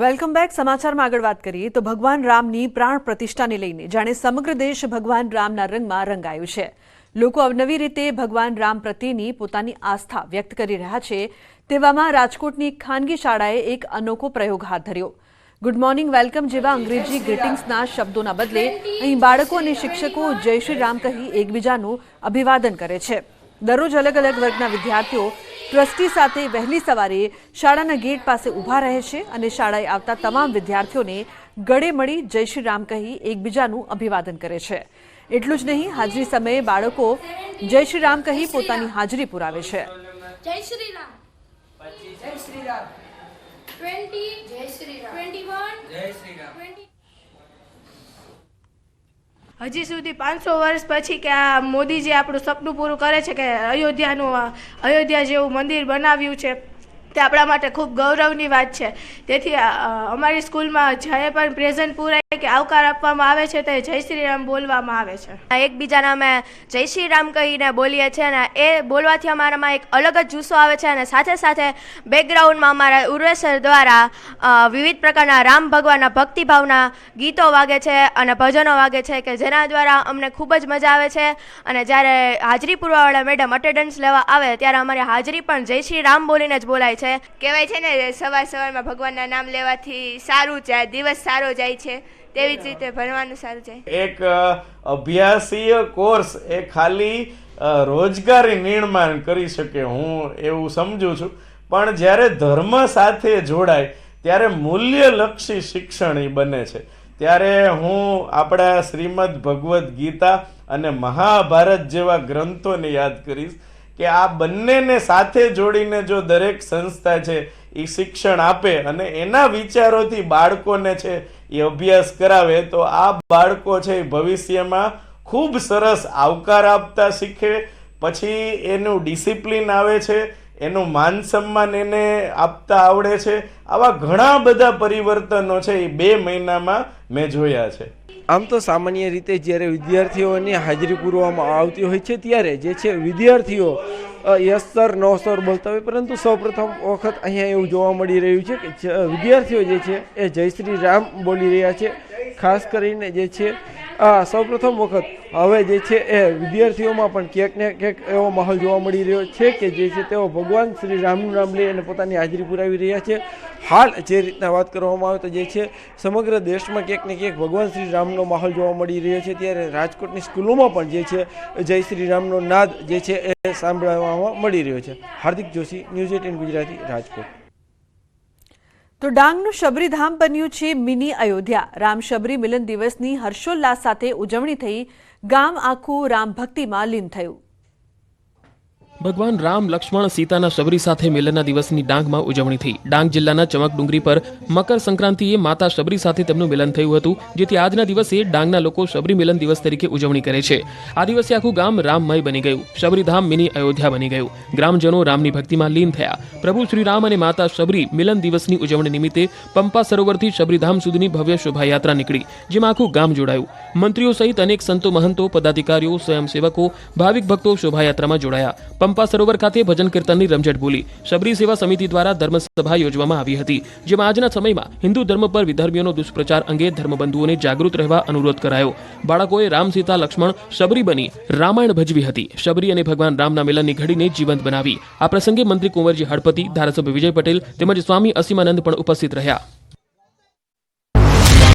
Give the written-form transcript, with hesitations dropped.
Welcome back. સમાચારમાં આગળ વાત કરીએ તો ભગવાન રામની પ્રાણ પ્રતિષ્ઠાને લઈને જાણે સમગ્ર દેશ ભગવાન રામના રંગમાં રંગાયું છે. લોકો અવનવી રીતે ભગવાન રામ પ્રત્યેની પોતાની આસ્થા વ્યક્ત કરી રહ્યા છે. તેવામાં રાજકોટની એક ખાનગી શાળાએ એક અનોખો પ્રયોગ હાથ ધર્યો. ગુડ મોર્નિંગ, વેલકમ જેવા અંગ્રેજી ગ્રીટિંગ્સના શબ્દોના બદલે અહીં બાળકો અને શિક્ષકો જય શ્રી રામ કહી એકબીજાનું અભિવાદન કરે છે. દરરોજ અલગ અલગ વર્ગના વિદ્યાર્થીઓ ટ્રસ્ટી સાથે વહેલી સવારે શાળાના ગેટ પાસે ઊભા રહે છે અને શાળાએ આવતા તમામ વિદ્યાર્થીઓને ગળે મળી જય શ્રી રામ કહી એકબીજાનું અભિવાદન કરે છે. એટલું જ નહીં, હાજરી સમયે બાળકો જય શ્રી રામ કહી પોતાની હાજરી પુરાવે છે. જય શ્રી રામ, 25 જય શ્રી રામ, 20 જય શ્રી રામ, 21 જય શ્રી રામ. હજી સુધી 500 વર્ષ પછી કે આ મોદીજી આપણું સપનું પૂરું કરે છે કે અયોધ્યા જેવું મંદિર બનાવ્યું છે, તે આપણા માટે ખૂબ ગૌરવની વાત છે. તેથી અમારી સ્કૂલમાં જ્યારે પણ પ્રેઝન્ટ પૂરાય કે આવકાર આપવામાં આવે છે તે જય શ્રી રામ બોલવામાં આવે છે. એકબીજાના અમે જય શ્રી રામ કહીને બોલીએ છીએ અને એ બોલવાથી અમારામાં એક અલગ જ જુસ્સો આવે છે. અને સાથે સાથે બેકગ્રાઉન્ડમાં અમારા ઉર્વેસર દ્વારા વિવિધ પ્રકારના રામ ભગવાનના ભક્તિભાવના ગીતો વાગે છે અને ભજનો વાગે છે કે જેના દ્વારા અમને ખૂબ જ મજા આવે છે. અને જ્યારે હાજરી પૂરવાવાળા મેડમ અટેન્ડન્સ લેવા આવે ત્યારે અમારી હાજરી પણ જય શ્રી રામ બોલીને જ બોલાય છે. કહેવાય છે ને સવારમાં ભગવાનના નામ લેવાથી સારું જાય, દિવસ સારો જાય છે, તેવી જ રીતે ભણવાનું સારું જાય. એક અભ્યાસીય કોર્સ એ ખાલી રોજગારી નિર્માણ કરી શકે, હું એવું સમજુ છું. પણ જ્યારે ધર્મ સાથે જોડાય ત્યારે મૂલ્યલક્ષી શિક્ષણ બને છે. ત્યારે હું આપણા શ્રીમદ ભગવદ્ ગીતા અને મહાભારત જેવા ગ્રંથોને યાદ કરીશ કે આ બંનેને સાથે જોડીને જો દરેક સંસ્થા છે એ શિક્ષણ આપે અને એના વિચારોથી બાળકોને છે એ અભ્યાસ કરાવે તો આ બાળકો છે એ ભવિષ્યમાં ખૂબ સરસ આવકાર આપતા શીખે. પછી એનું ડિસિપ્લિન આવે છે, એનું માન સન્માન એને આપતા આવડે છે. આવા ઘણા બધા પરિવર્તનો છે એ 2 મહિનામાં મેં જોયા છે. આમ તો સામાન્ય રીતે જ્યારે વિદ્યાર્થીઓની હાજરી પૂરવામાં આવતી હોય છે ત્યારે જે છે વિદ્યાર્થીઓ યસ સર નો સર બોલતા હોય, પરંતુ સૌપ્રથમ વખત અહીંયા એવું જોવા મળી રહ્યું છે કે વિદ્યાર્થીઓ જે છે એ જય શ્રી રામ બોલી રહ્યા છે. ખાસ કરીને જે છે સૌપ્રથમ વખત હવે જે છે એ વિદ્યાર્થીઓમાં પણ ક્યાંક ને ક્યાંક એવો માહોલ જોવા મળી રહ્યો છે કે જે છે તેઓ ભગવાન શ્રી રામનું નામ લઈ અને પોતાની હાજરી પુરાવી રહ્યા છે. હાલ જે રીતના વાત કરવામાં આવે તો જે છે સમગ્ર દેશમાં ક્યાંક ને ક્યાંક ભગવાન શ્રી રામનો માહોલ જોવા મળી રહ્યો છે. ત્યારે રાજકોટની સ્કૂલોમાં પણ જે છે જય શ્રી રામનો નાદ જે છે એ સાંભળવામાં મળી રહ્યો છે. હાર્દિક જોશી, ન્યૂઝ 18 ગુજરાતી, રાજકોટ. તો ડાંગનું શબરીધામ બન્યું છે મિની અયોધ્યા. રામ શબરી મિલન દિવસની હર્ષોલ્લાસ સાથે ઉજવણી થઈ. ગામ આખું રામ ભક્તિમાં લીન થયું. ભગવાન રામ લક્ષ્મણ સીતાના શબરી સાથે મિલનના દિવસની ડાંગમાં ઉજવણી થઈ. ડાંગ જિલ્લાના ચમકડુંગરી પર મકર સંક્રાંતિએ માતા શબરી સાથે તેમનું મિલન થયું હતું, જેથી આજના દિવસે ડાંગના લોકો શબરી મિલન દિવસ તરીકે ઉજવણી કરે છે. આ દિવસે આખું ગામ રામમય બની ગયું. શબરીધામ મિની અયોધ્યા બની ગયું. ગ્રામજનો રામની ભક્તિમાં લીન થયા. પ્રભુ શ્રી રામ અને માતા શબરી મિલન દિવસની ઉજવણી નિમિત્તે પંપા સરોવરથી શબરીધામ સુધીની ભવ્ય શોભાયાત્રા નીકળી, જેમાં આખું ગામ જોડાયું. મંત્રીઓ સહિત અનેક સંતો, મહંતો, પદાધિકારીઓ, સ્વયંસેવકો, ભાવિક ભક્તો શોભાયાત્રામાં જોડાયા. પંપા સરોવર ખાતે ભજન કીર્તનની રમઝટ બોલી. શબરી સેવા સમિતિ દ્વારા ધર્મસભા યોજવામાં આવી હતી, જેમાં આજના સમયમાં હિન્દુ ધર્મ પર વિધર્મીઓનો દુષ્પ્રચાર અંગે ધર્મબંધુઓને જાગૃત રહેવા અનુરોધ કરાયો. બાળકોએ રામ, સીતા, લક્ષ્મણ, શબરી બની રામાયણ ભજવી હતી. શબરી અને ભગવાન રામના મિલનની ઘડીને જીવંત બનાવી. આ પ્રસંગે મંત્રી કુંવરજી હળપતિ, ધારાસભ્ય વિજય પટેલ તેમજ સ્વામી અસીમાનંદ પણ ઉપસ્થિત રહ્યા.